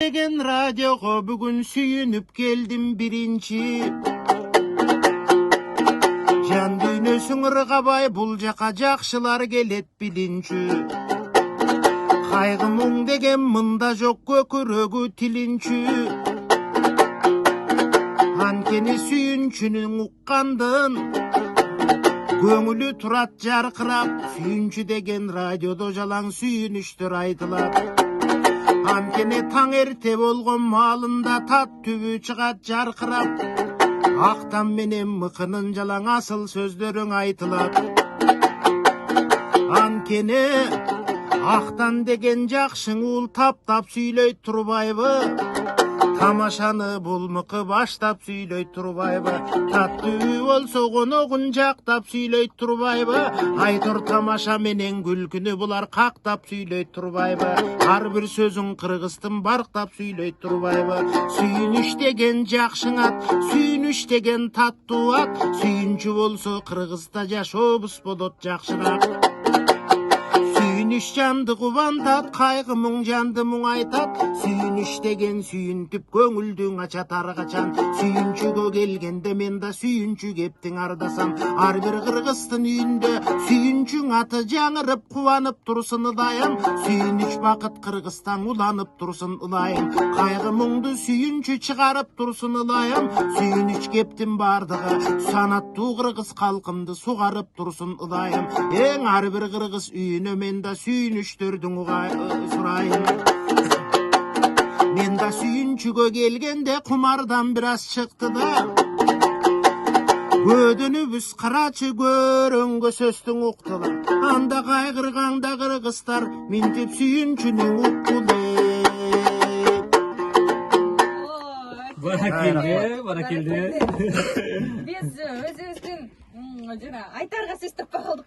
деген радиого бүгүн сүйүнүп келдим биринчи. Жан дүйнөсүң ыргабай бул жака жакшылар келет билинчү. Кайгы муң деген мында жок көкүрөгү тилинчү. Анткени сүйүнчүнүн уккандын көңүлү турат жаркырап. Сүйүнчү деген радиодо жалаң сүйүнүчтөр айтылат. Анткени таң эрте болгон маалында тат түбү чыгат жаркырап. Актан менен мыкынын жалаң асыл сөздөрүң айтылат. Анткени актан деген жакшың ул таптап сүйлөйт турбайбы? Тамашаны бул мыкы баштап сүйлөйт турбайбы? Таттуу болсо коногун жактап сүйлөйт турбайбы? Айтор тамаша менен күлкүнү булар кактап сүйлөйт турбайбы? Ар бир сөзүң кыргыздын барктап сүйлөйт турбайбы? Сүйүнүч деген жакшың ат, сүйүнүч деген таттуу ат. Сүйүнчү болсо кыргызда жашообуз болот жакшыраак. Сүйүнүч жанды кубандат, кайгы муң жанды муң айтат. Сүйүнүч деген сүйүнтүп көңүлдүң ачат ар качан. Сүйүнчүгө келгенде мен да сүйүнчү кептиң ардасам. Ар бир кыргыздын үйүндө сүйүнчүң аты жаңырып кубанып турсун ылайым. Сүйүнүч бакыт кыргызстан уланып турсун ылайым. Кайгы муңду сүйүнчү чыгарып турсун ылайым. Сүйүнүч кептин бардыгы санаттуу кыргыз калкымды сугарып турсун ылайым. Эң ар бир кыргыз үйүнө мен да сүйүнүчтөрдүн сурайын. Мен да сүйүнчүгө келгенде кумардан бир аз чыкты да. Көдөнүбүз карачы көрөнгө сөздүн уктула. Анда кайгырганда кыргыздар минтип сүйүнчүнү уккуле. Баракелде. Биз өзүбүздүн жана айтарга сөз таппай калдык.